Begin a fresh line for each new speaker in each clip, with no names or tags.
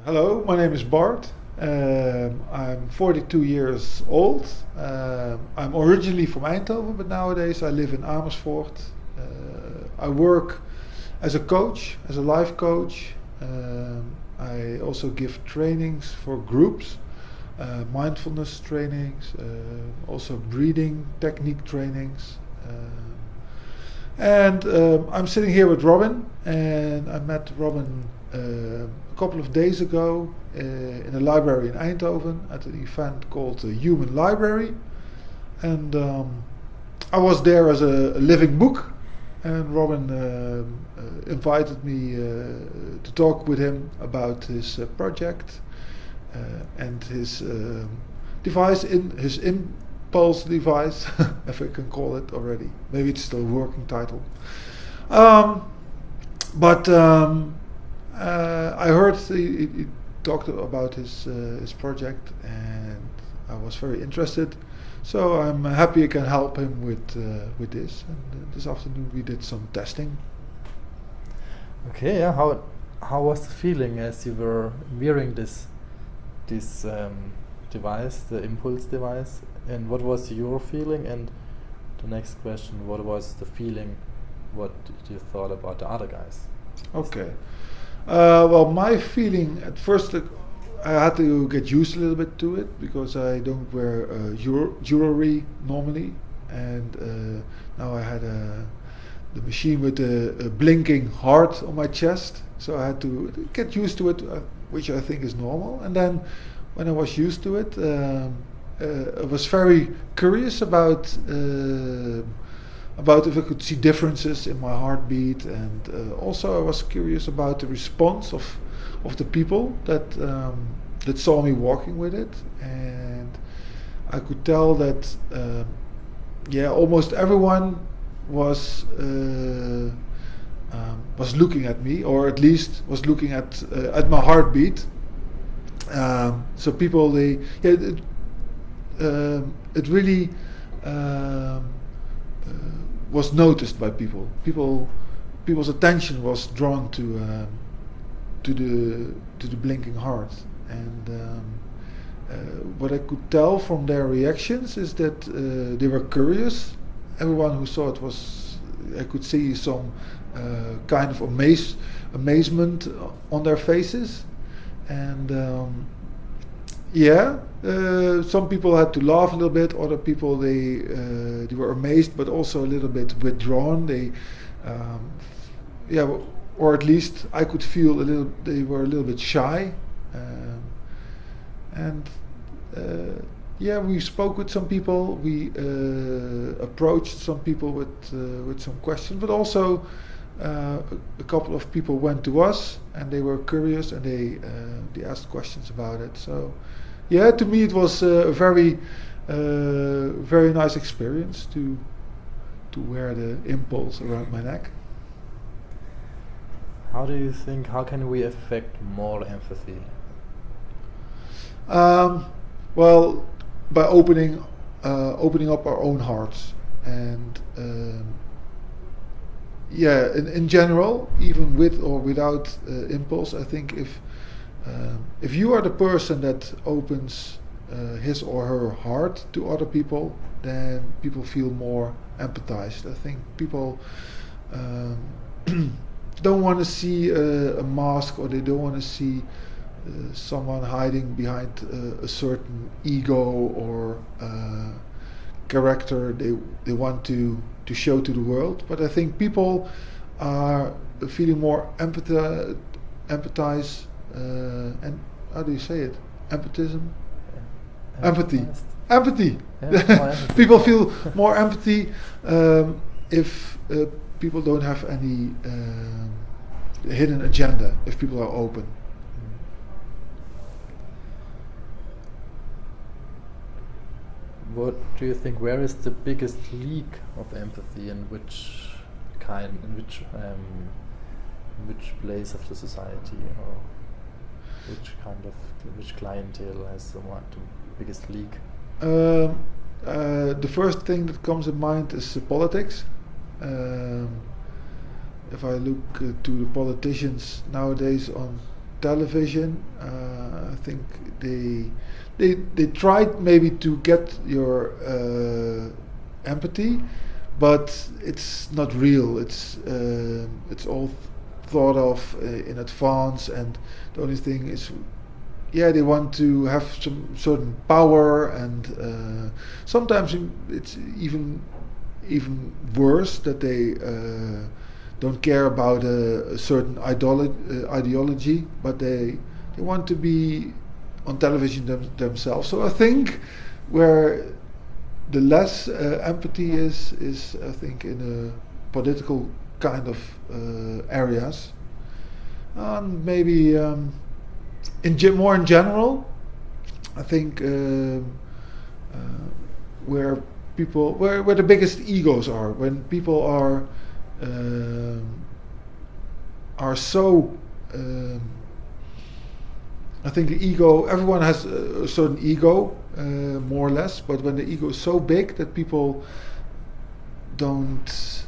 Hello, my name is Bart. I'm 42 years old. I'm originally from Eindhoven, but nowadays I live in Amersfoort. I work as a coach, as a life coach. I also give trainings for groups, mindfulness trainings, also breathing technique trainings. I'm sitting here with Robin, and I met Robin a couple of days ago in a library in Eindhoven at an event called the Human Library. And I was there as a living book, and Robin invited me to talk with him about his project and his device, his impulse device, if I can call it already. Maybe it's still a working title. I heard he talked about his project, and I was very interested. So I'm happy I can help him with this. And this afternoon we did some testing.
Okay, yeah. How was the feeling as you were wearing this device, the impulse device, and what was your feeling? And the next question, what was the feeling? What you thought about the other guys?
Okay. Well, my feeling at first, I had to get used a little bit to it because I don't wear jewelry normally, and now I had the machine with a blinking heart on my chest, so I had to get used to it, which I think is normal. And then when I was used to it, I was very curious about if I could see differences in my heartbeat, and also I was curious about the response of the people that saw me walking with it, and I could tell that almost everyone was looking at me, or at least was looking at my heartbeat. So people, it really was noticed by people. People's attention was drawn to the blinking heart, and what I could tell from their reactions is that they were curious. Everyone who saw it I could see some kind of amazement on their faces, and some people had to laugh a little bit. Other people they were amazed, but also a little bit withdrawn. Or at least I could feel they were a little bit shy, we spoke with some people. We approached some people with some questions, but also a couple of people went to us and they were curious, and they asked questions about it. So, to me it was a very nice experience to wear the impulse around my neck.
How do you think? How can we affect more empathy?
Well, by opening up our own hearts, and in general, even with or without impulse, I think if you are the person that opens his or her heart to other people, then people feel more empathized. I think people don't want to see a mask, or they don't want to see someone hiding behind a certain ego or character they want to show to the world. But I think people are feeling more empathize, and how do you say it? Empathy.
Yeah,
People feel more empathy if people don't have any hidden agenda, if people are open.
What do you think? Where is the biggest leak of empathy, and which place of the society, or which clientele has the biggest leak?
The first thing that comes in mind is politics. If I look to the politicians nowadays on television. I think they tried maybe to get your empathy, but it's not real. It's all thought of in advance, and the only thing is, yeah, they want to have some certain power, and sometimes it's even worse that they don't care about a certain ideology, but they want to be on television themselves. So I think where the less empathy is I think in a political kind of areas, and maybe more in general. I think where the biggest egos are, when people are so. I think the ego. Everyone has a certain ego, more or less. But when the ego is so big that people don't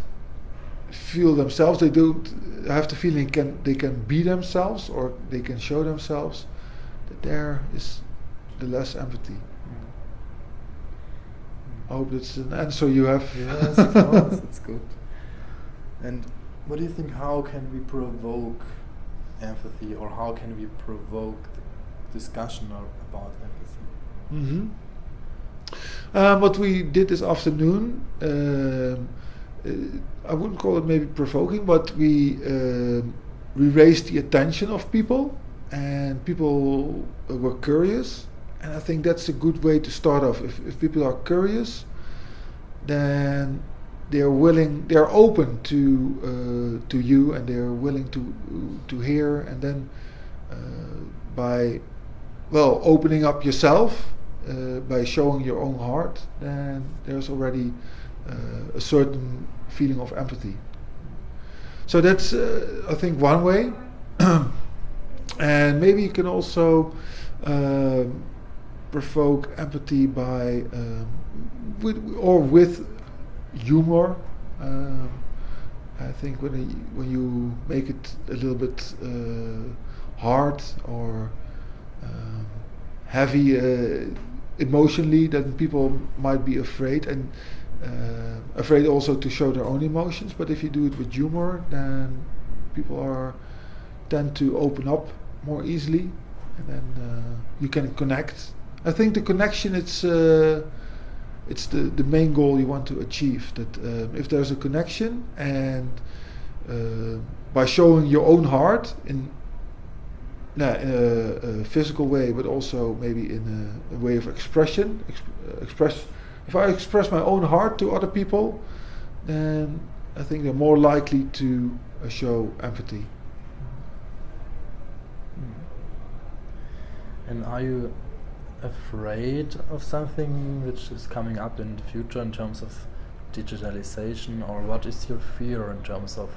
feel themselves, they don't have the feeling they can be themselves or they can show themselves, that there is the less empathy. I hope that's an answer you have.
Yes, of course, it's good. And what do you think, how can we provoke empathy, or how can we provoke the discussion about empathy?
What we did this afternoon, I wouldn't call it maybe provoking, but we raised the attention of people, and people were curious, and I think that's a good way to start off. If people are curious, then they are open to you, and they are willing to hear, and then by opening up yourself, by showing your own heart, then there's already a certain feeling of empathy. So that's I think one way. And maybe you can also provoke empathy by with humor. I think when you make it a little bit hard or heavy emotionally, then people might be afraid, and afraid also to show their own emotions. But if you do it with humor, then people tend to open up more easily, and then you can connect. I think the connection, it's the main goal you want to achieve. That if there's a connection, and by showing your own heart in a physical way, but also maybe in a way of expression. If I express my own heart to other people, then I think they're more likely to show empathy.
And are you afraid of something which is coming up in the future in terms of digitalization, or what is your fear in terms of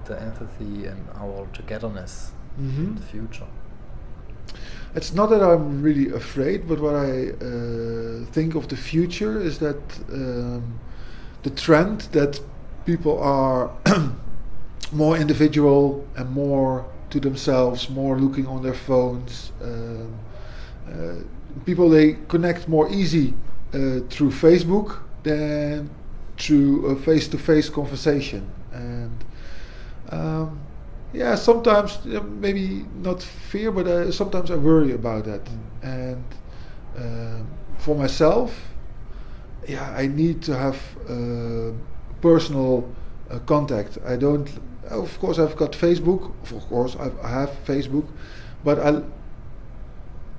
the empathy and our togetherness in the future?
It's not that I'm really afraid, but what I think of the future is that the trend that people are more individual and more to themselves, more looking on their phones. People, they connect more easy through Facebook than through a face-to-face conversation, and sometimes maybe not fear, but sometimes I worry about that. And for myself, I need to have personal contact. I don't. Of course, I've got Facebook. Of course, I have Facebook, but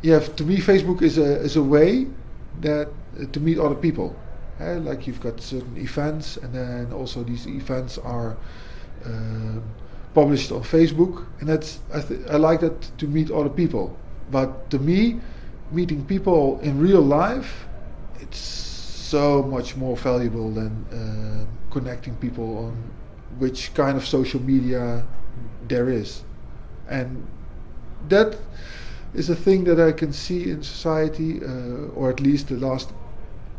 to me, Facebook is a way that to meet other people. Like you've got certain events, and then also these events are published on Facebook, and I like that, to meet other people. But to me, meeting people in real life, it's so much more valuable than connecting people on which kind of social media there is. And that is a thing that I can see in society, or at least the last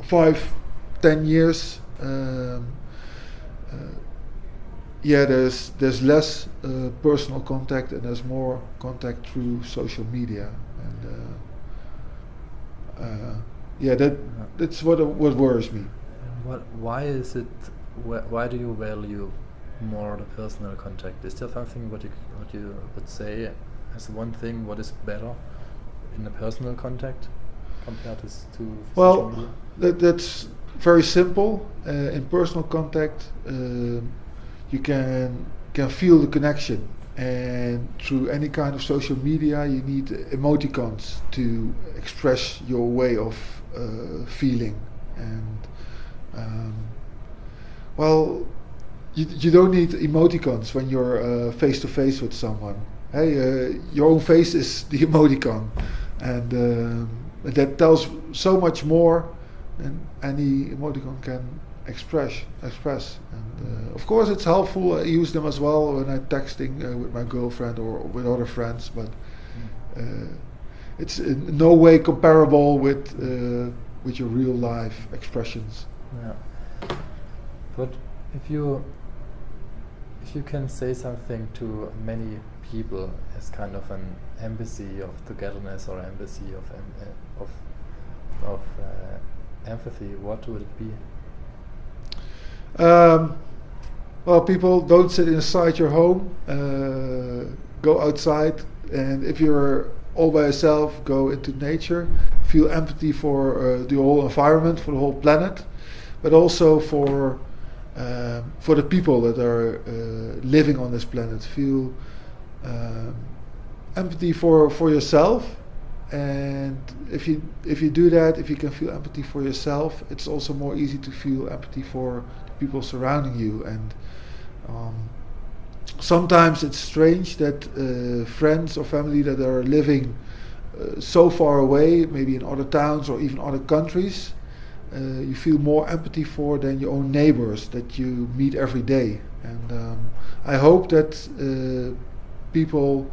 5-10 years. yeah, there's less personal contact and there's more contact through social media, and yeah, that's what worries me.
Why is it? Why do you value more the personal contact? Is there something what you would say as one thing what is better in the personal contact compared to social
Well,
media?
that's very simple. In personal contact, you can feel the connection, and through any kind of social media, you need emoticons to express your way of feeling. And well, you don't need emoticons when you're face to face with someone. Hey, your own face is the emoticon, and that tells so much more than any emoticon can express. And of course, it's helpful. I use them as well when I'm texting with my girlfriend or with other friends, but it's in no way comparable with your real life expressions.
Yeah. But if you can say something to many people as kind of an embassy of togetherness or embassy of empathy, what would it be?
Well, people, don't sit inside your home. Go outside, and if you're all by yourself, go into nature. Feel empathy for the whole environment, for the whole planet, but also for the people that are living on this planet. Feel empathy for yourself, and if you do that, if you can feel empathy for yourself, it's also more easy to feel empathy for the people surrounding you. And sometimes it's strange that friends or family that are living so far away, maybe in other towns or even other countries, you feel more empathy for than your own neighbors that you meet every day. And I hope that people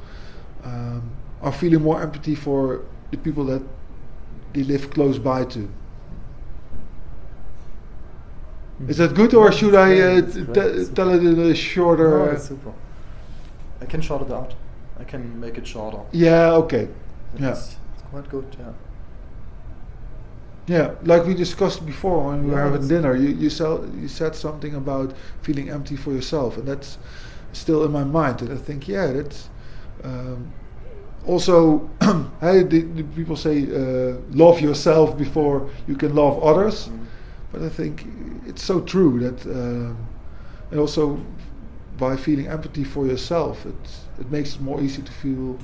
are feeling more empathy for the people that they live close by to.
Mm-hmm.
Is that good, or should I
It's great.
tell it in a shorter?
No, it's super. I can short it out. I can make it shorter.
Yeah. Okay. Yeah.
It's quite good. Yeah.
Yeah, like we discussed before when we were
Yeah,
having
that's-
dinner, you said something about feeling empty for yourself, and that's still in my mind. And I think, yeah, that's also. Hey, the people say love yourself before you can love others, but I think it's so true that, and also by feeling empathy for yourself, it makes it more easy to feel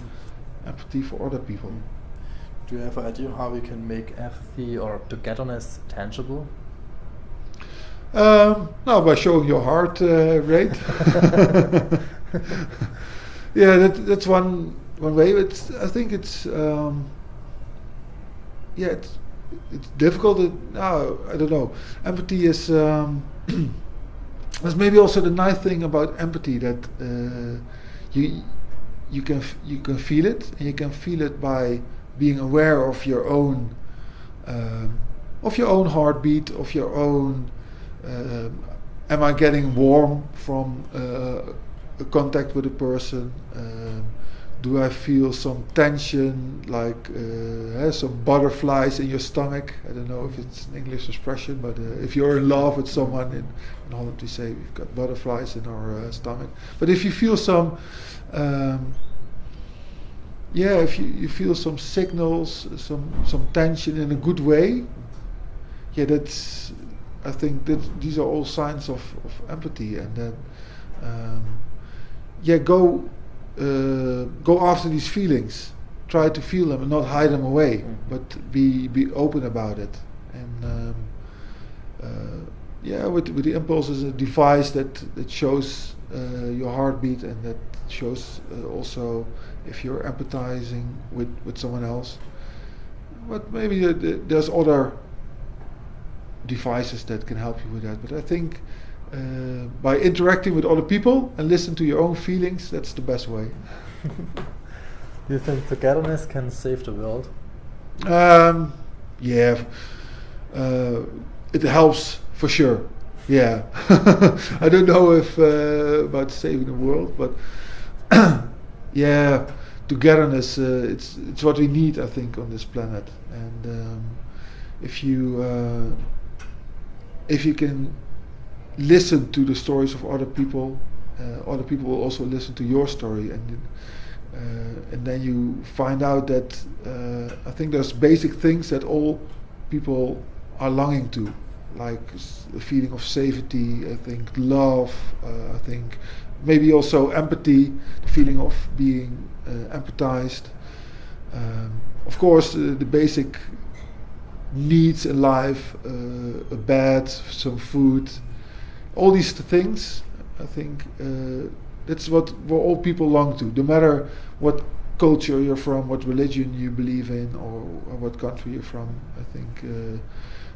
empathy for other people.
Do you have an idea how we can make empathy or togetherness tangible?
No, by showing your heart rate. Yeah, that's one way. I think it's yeah, it's difficult. No, I don't know. Empathy is that's maybe also the nice thing about empathy, that you can feel it, and you can feel it by being aware of your own heartbeat, of your own. Am I getting warm from a contact with a person? Do I feel some tension, like some butterflies in your stomach? I don't know if it's an English expression, but if you're in love with someone, in Holland we say we've got butterflies in our stomach. But if you feel some, if you feel some signals, some tension in a good way, yeah, that's. I think that these are all signs of empathy, and then go after these feelings, try to feel them and not hide them away, but be open about it. And with the impulse is a device that shows your heartbeat, and that shows also if you're empathizing with someone else. But maybe there's other devices that can help you with that. But I think by interacting with other people and listen to your own feelings, that's the best way.
Do you think togetherness can save the world?
Yeah, it helps for sure. Yeah. I don't know if about saving the world, but yeah, togetherness. It's what we need, I think, on this planet. And if you can listen to the stories of other people will also listen to your story, and then you find out that I think there's basic things that all people are longing to, like a feeling of safety. I think love. I think maybe also empathy, the feeling of being empathized. Of course, the basic needs in life, a bed, some food, all these things. I think that's what all people long to, no matter what culture you're from, what religion you believe in, or what country you're from. I think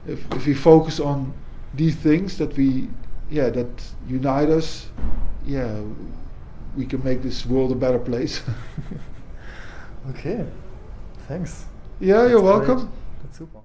if we focus on these things that that unite us, we can make this world a better place.
Okay, thanks.
Yeah, you're
That's great.
welcome.
That's super.